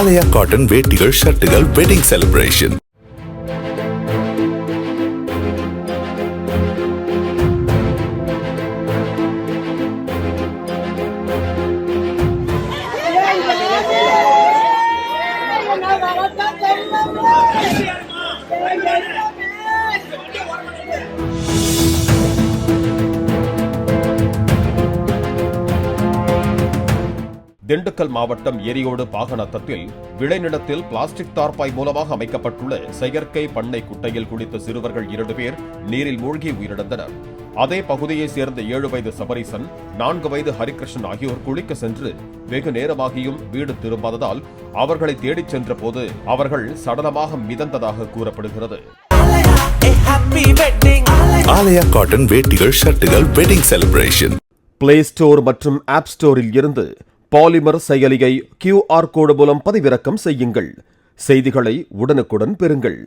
ஆலயா cotton வேட்டிகள் ஷர்ட்டுகள் wedding celebration. Dindigul மாவட்டம் எரியோடு பாகநத்தத்தில் விளைநிலத்தில் பிளாஸ்டிக் தார்பாய் மூலமாக அமைக்கப்பட்டுள்ள செயற்கை பண்ணை குட்டையில் குளித்த சிறுவர்கள் 2 பேர் நீரில் மூழ்கி உயிரிழந்தனர். அதே பகுதியைச் சேர்ந்த 7 வயது சபரிசன், 4 வயது ஹரிகிருஷ்ணன் ஆகியோர் குளிக்க சென்று வெகு நேரமாகியும் வீடு திரும்பாததால் அவர்களை தேடிச் சென்ற போது அவர்கள் சடலமாக மிதந்ததாக கூறப்படுகிறது. ஆலயா காட்டன் வேட்டிகள் ஷர்ட்டுகள் வெட்டிங் செலிப்ரேஷன். பிளே ஸ்டோர் மற்றும் ஆப் ஸ்டோரில் இருந்து பாலிமர் செயலியை QR கோடு மூலம் பதிவிறக்கம் செய்யுங்கள். செய்திகளை உடனுக்குடன் பெறுங்கள்.